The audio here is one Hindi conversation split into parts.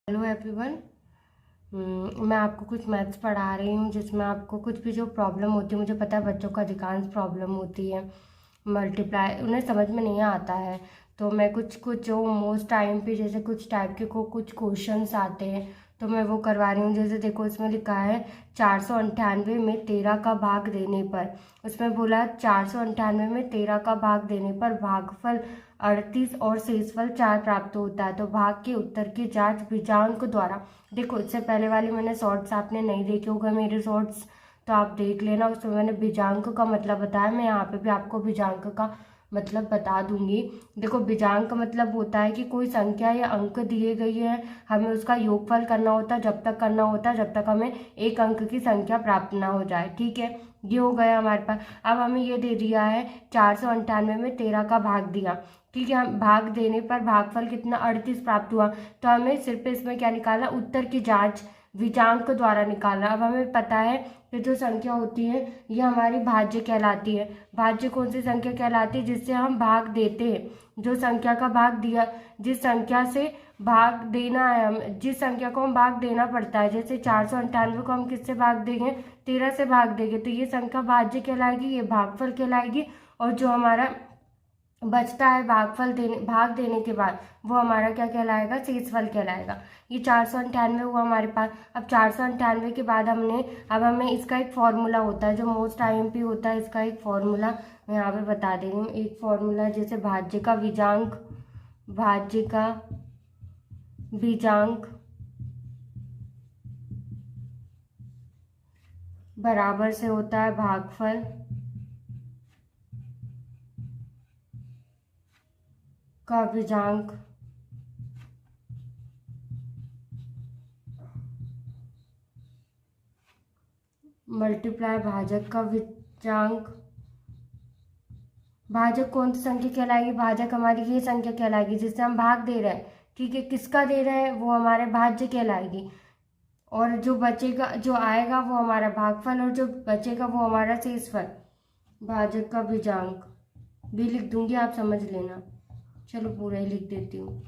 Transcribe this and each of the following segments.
Hello everyone. मैं आपको कुछ मैथ्स पढ़ा रही हूँ जिसमें आपको कुछ भी जो प्रॉब्लम होती है, मुझे पता है बच्चों को अधिकांश प्रॉब्लम होती है मल्टीप्लाई, उन्हें समझ में नहीं आता है। तो मैं कुछ कुछ जो मोस्ट टाइम पे जैसे कुछ टाइप के कुछ क्वेश्चंस आते हैं तो मैं वो करवा रही हूँ। जैसे देखो इसमें लिखा है 498 में 13 का भाग देने पर, उसमें बोला 498 में 13 का भाग देने पर भागफल 38 और शेषफल 4 प्राप्त होता है। तो भाग के उत्तर की जांच बीजांक द्वारा। देखो इससे पहले वाली मैंने शॉर्ट्स आपने नहीं देखे होगा मेरे शॉर्ट्स, तो आप देख लेना। उसमें मैंने बीजांक का मतलब बताया, मैं यहाँ पे भी आपको बीजांक का मतलब बता दूंगी। देखो बीजांक का मतलब होता है कि कोई संख्या या अंक दिए गई है, हमें उसका योगफल करना होता है, जब तक करना होता है जब तक हमें एक अंक की संख्या प्राप्त ना हो जाए। ठीक है, ये हो गया हमारे पास। अब हमें ये दे दिया है 498 में 13 का भाग दिया। ठीक है, भाग देने पर भागफल कितना 38 प्राप्त हुआ। तो हमें सिर्फ इसमें क्या निकालना, उत्तर की जांच विजांक द्वारा निकालना। अब हमें पता है कि जो संख्या होती है ये हमारी भाज्य कहलाती है। भाज्य कौन सी संख्या कहलाती है, जिससे हम भाग देते हैं। जो संख्या का भाग दिया, जिस संख्या से भाग देना है, हम जिस संख्या को हम भाग देना पड़ता है, जैसे 498 को हम किससे भाग देंगे, 13 से भाग देंगे, तो ये संख्या भाज्य कहलाएगी, ये भागफल कहलाएगी। और जो हमारा बचता है भाग देने के बाद, वो हमारा क्या कहलाएगा, शेषफल कहलाएगा। ये 498 हुआ हमारे पास। अब 498 के बाद अब हमें इसका एक फॉर्मूला होता है जो मोस्ट आईएमपी होता है। इसका एक फॉर्मूला मैं यहाँ पे बता दे रही हूँ। एक फॉर्मूला जैसे भाज्य का बीजांक बराबर से होता है भागफल का बीजांक मल्टीप्लाई भाजक का बीजांक। भाजक कौन सी संख्या कहलाएगी, भाजक हमारी ये संख्या कहलाएगी जिससे हम भाग दे रहे हैं। ठीक है, किसका दे रहे हैं, वो हमारे भाज्य कहलाएगी। और जो बचेगा, जो आएगा वो हमारा भागफल, और जो बचेगा वो हमारा शेषफल। भाजक का बीजांक भी लिख दूंगी, आप समझ लेना। चलो पूरा ही लिख देती हूँ,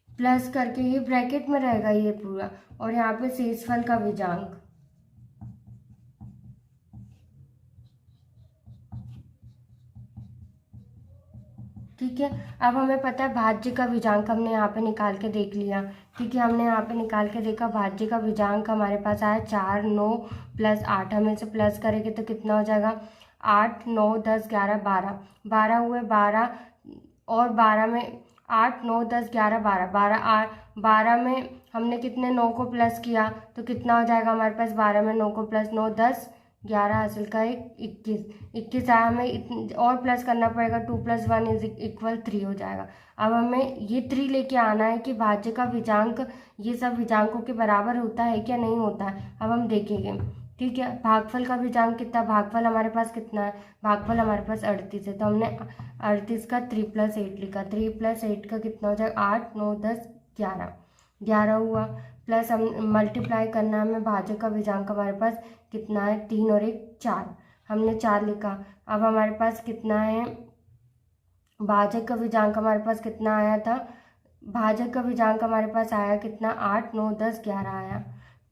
प्लस करके ये ब्रैकेट में रहेगा ये पूरा, और यहाँ पे शेषफल का बीजांक। ठीक है, अब हमें पता है भाज्य का बीजांक हमने यहाँ पे निकाल के देख लिया। ठीक है, हमने यहाँ पे निकाल के देखा भाज्य का बीजांक हमारे पास आया 4, 9 + 8। हम इसे प्लस करेंगे तो कितना हो जाएगा, 8, 9, 10, 11, 12। 12 हुए, 12 और 12 में 8, 9, 10, 11, 12, 12 में हमने कितने 9 को प्लस किया तो कितना हो जाएगा हमारे पास, 12 में 9 को प्लस, 9, 10, 11 हासिल का 21 आया। हमें और प्लस करना पड़ेगा, 2 + 1 = 3 हो जाएगा। अब हमें ये 3 लेके आना है कि भाज्य का बीजांक ये सब बीजांकों के बराबर होता है क्या नहीं होता है, अब हम देखेंगे। ठीक है, भागफल का बीजांक कितना, भागफल हमारे पास कितना है, भागफल हमारे पास 38 है। तो हमने 38 का 3 + 8 लिखा। 3 + 8 का कितना हो जाएगा, 8, 9, 10, 11 हुआ। प्लस हम मल्टीप्लाई करना है हमें, भाज्य का बीजांक हमारे पास कितना है, 3 और 1 4, हमने 4 लिखा। अब हमारे पास कितना है, भाजक का बीजांक हमारे पास कितना आया था, भाजक का बीजांक हमारे पास आया कितना, 8, 9, 10, 11 आया।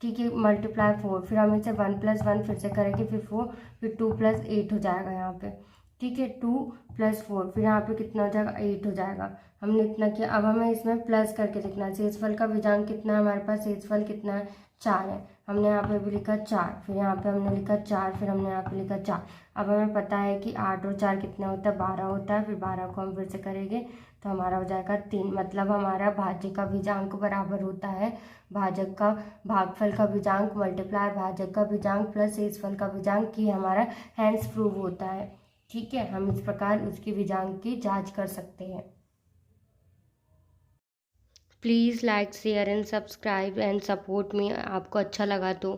ठीक है, मल्टीप्लाई 4, फिर हम इसे 1 + 1 फिर से करेंगे, फिर 4, फिर 2 + 8 हो जाएगा यहाँ पे। ठीक है, 2 + 4, फिर यहाँ पे कितना हो जाएगा, 8 हो जाएगा। हमने इतना किया। अब हमें इसमें प्लस करके लिखना है, शेषफल का बीजांक कितना है हमारे पास, शेषफल कितना है, 4 है। हमने यहाँ पे भी लिखा 4, फिर यहाँ पे हमने लिखा 4, फिर हमने यहाँ पे लिखा 4। अब हमें पता है कि 8 और 4 कितना होता है, 12 होता है। फिर 12 को हम फिर से करेंगे तो हमारा हो जाएगा 3। मतलब हमारा भाज्य का बीजांक बराबर होता है भाजक का भागफल का बीजांक मल्टीप्लाई भाजक का बीजांक प्लस शेषफल का बीजांक, की हमारा हैंड्स प्रूव होता है। ठीक है, हम इस प्रकार उसकी बीजांक की जांच कर सकते हैं। Please like, share and subscribe and support me. आपको अच्छा लगा तो